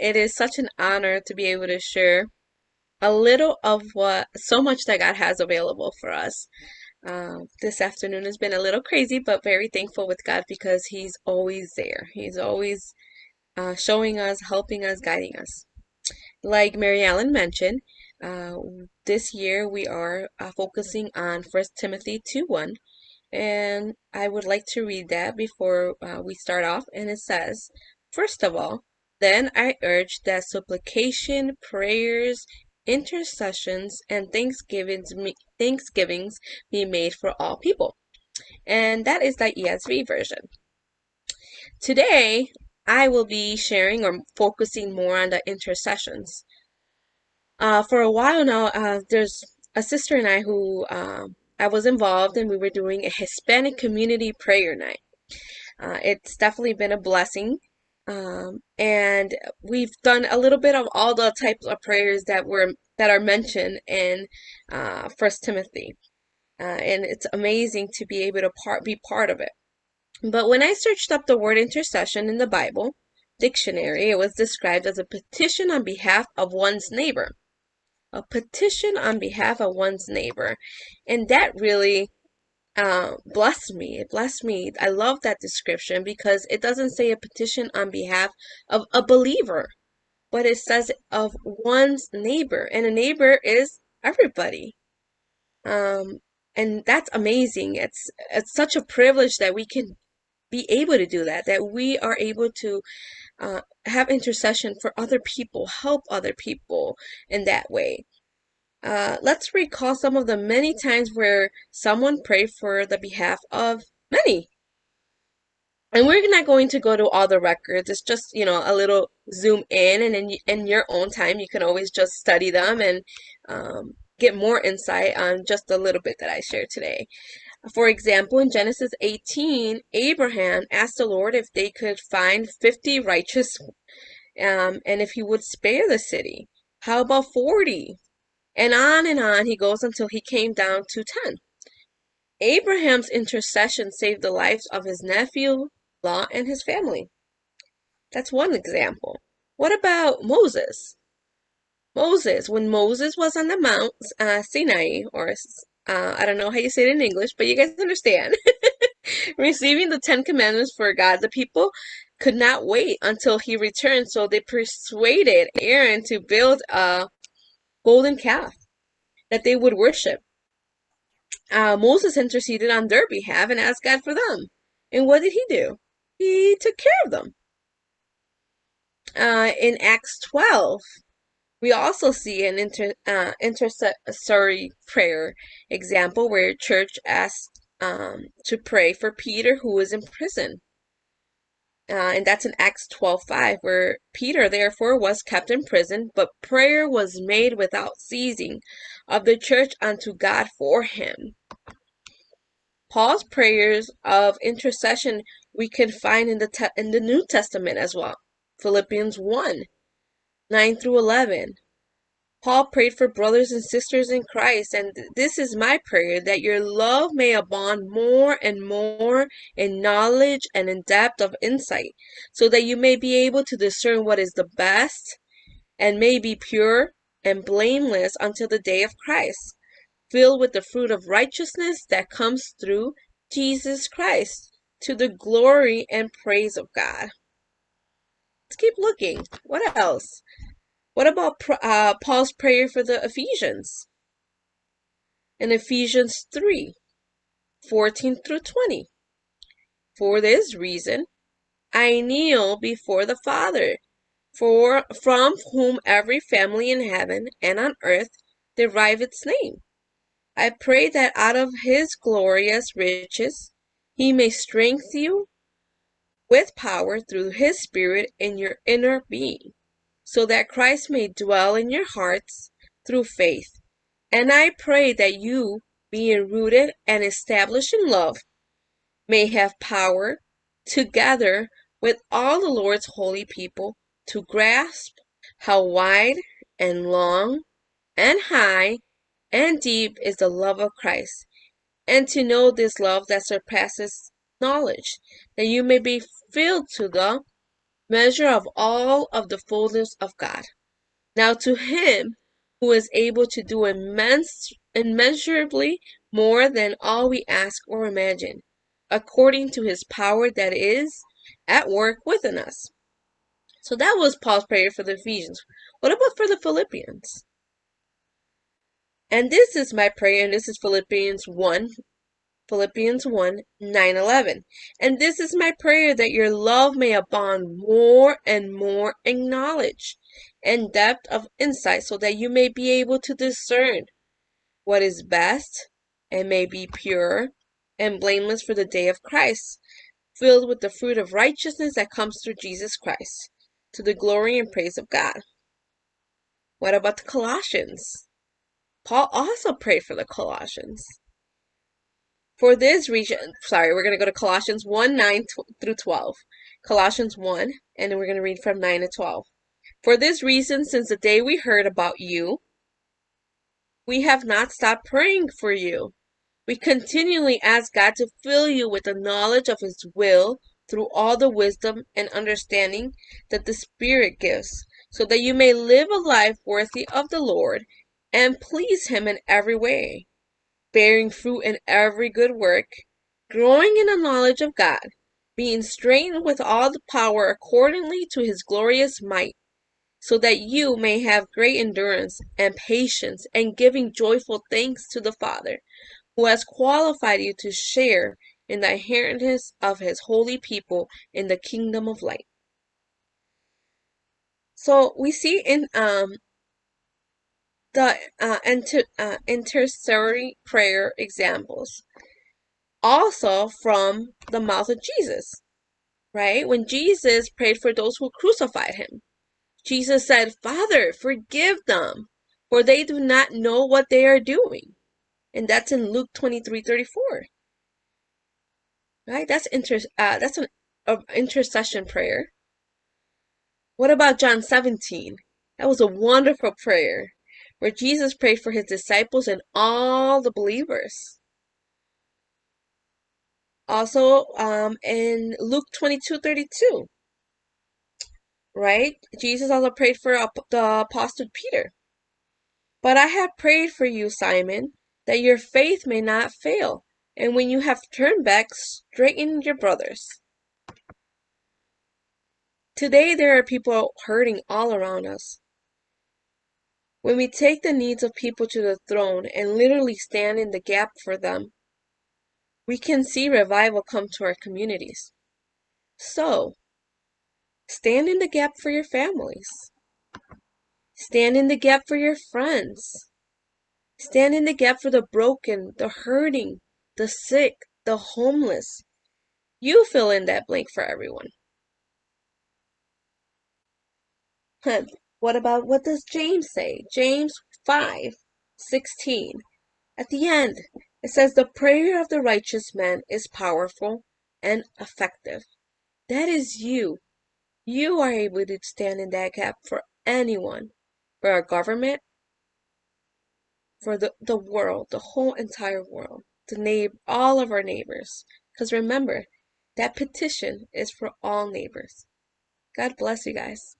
It is such an honor to be able to share a little of so much that God has available for us. This afternoon has been a little crazy, but very thankful with God because He's always there. He's always showing us, helping us, guiding us. Like Mary Ellen mentioned, uh, this year we are focusing on First Timothy 2:1, and I would like to read that before we start off. And it says, first of all, then I urge that supplication, prayers, intercessions, and thanksgivings be made for all people. And that is the ESV version. Today, I will be sharing or focusing more on the intercessions. For a while now, there's a sister and I who I was involved and we were doing a Hispanic community prayer night. It's definitely been a blessing. And we've done a little bit of all the types of prayers that are mentioned in First Timothy. And it's amazing to be able to be part of it. But when I searched up the word intercession in the Bible dictionary, it was described as a petition on behalf of one's neighbor. A petition on behalf of one's neighbor. And that really blessed me. It blessed me. I love that description because it doesn't say a petition on behalf of a believer, but it says of one's neighbor. And a neighbor is everybody. Um, and that's amazing. It's such a privilege that we can be able to do that, that we are able to have intercession for other people, help other people in that way. Let's recall some of the many times where someone prayed for the behalf of many. And we're not going to go to all the records. It's just, a little zoom in, and in your own time, you can always just study them and get more insight on just a little bit that I shared today. For example, in Genesis 18, Abraham asked the Lord if they could find 50 righteous, and if he would spare the city. How about 40? And on he goes until he came down to 10. Abraham's intercession saved the lives of his nephew, Lot, and his family. That's one example. What about Moses? When Moses was on the Mount Sinai, or I don't know how you say it in English, but you guys understand, receiving the Ten Commandments for God, the people could not wait until he returned, so they persuaded Aaron to build a golden calf that they would worship. Moses interceded on their behalf and asked God for them. And what did he do? He took care of them. In Acts 12, we also see an intercessory prayer example where church asked to pray for Peter, who was in prison. And that's in Acts 12:5, where Peter therefore was kept in prison, but prayer was made without ceasing of the church unto God for him. Paul's prayers of intercession we can find in the New Testament as well. Philippians 1:9 through 11. Paul prayed for brothers and sisters in Christ, and this is my prayer, that your love may abound more and more in knowledge and in depth of insight, so that you may be able to discern what is the best, and may be pure and blameless until the day of Christ, filled with the fruit of righteousness that comes through Jesus Christ, to the glory and praise of God. Let's keep looking. What else? What about Paul's prayer for the Ephesians? In Ephesians 3:14 through 20. For this reason, I kneel before the Father, from whom every family in heaven and on earth derive its name. I pray that out of his glorious riches he may strengthen you with power through his Spirit in your inner being, so that Christ may dwell in your hearts through faith. And I pray that you, being rooted and established in love, may have power, together with all the Lord's holy people, to grasp how wide and long and high and deep is the love of Christ, and to know this love that surpasses knowledge, that you may be filled to the measure of all of the fullness of God. Now to him who is able to do immeasurably more than all we ask or imagine, according to his power that is at work within us. So that was Paul's prayer for the Ephesians. What about for the Philippians? And this is my prayer, and this is Philippians 1, 9, 11. And this is my prayer, that your love may abound more and more in knowledge and depth of insight, so that you may be able to discern what is best, and may be pure and blameless for the day of Christ, filled with the fruit of righteousness that comes through Jesus Christ, to the glory and praise of God. What about the Colossians? Paul also prayed for the Colossians. For this reason, we're going to go to Colossians 1, 9 through 12. Colossians 1, and then we're going to read from 9 to 12. For this reason, since the day we heard about you, we have not stopped praying for you. We continually ask God to fill you with the knowledge of His will through all the wisdom and understanding that the Spirit gives, so that you may live a life worthy of the Lord and please Him in every way, bearing fruit in every good work, growing in the knowledge of God, being strengthened with all the power accordingly to His glorious might, so that you may have great endurance and patience, and giving joyful thanks to the Father, who has qualified you to share in the inheritance of His holy people in the kingdom of light. So we see in the intercessory prayer examples, also from the mouth of Jesus, right? When Jesus prayed for those who crucified Him, Jesus said, "Father, forgive them, for they do not know what they are doing." And that's in Luke 23:34. Right? That's an intercession prayer. What about John 17? That was a wonderful prayer where Jesus prayed for His disciples and all the believers. Also, in Luke 22:32, right? Jesus also prayed for the apostle Peter. But I have prayed for you, Simon, that your faith may not fail, and when you have turned back, strengthen your brothers. Today there are people hurting all around us. When we take the needs of people to the throne and literally stand in the gap for them, we can see revival come to our communities. So, stand in the gap for your families. Stand in the gap for your friends. Stand in the gap for the broken, the hurting, the sick, the homeless. You fill in that blank for everyone. What does James say? James 5:16. At the end, it says, "The prayer of the righteous man is powerful and effective." That is you. You are able to stand in that gap for anyone, for our government, for the world, the whole entire world, all of our neighbors. Because remember, that petition is for all neighbors. God bless you guys.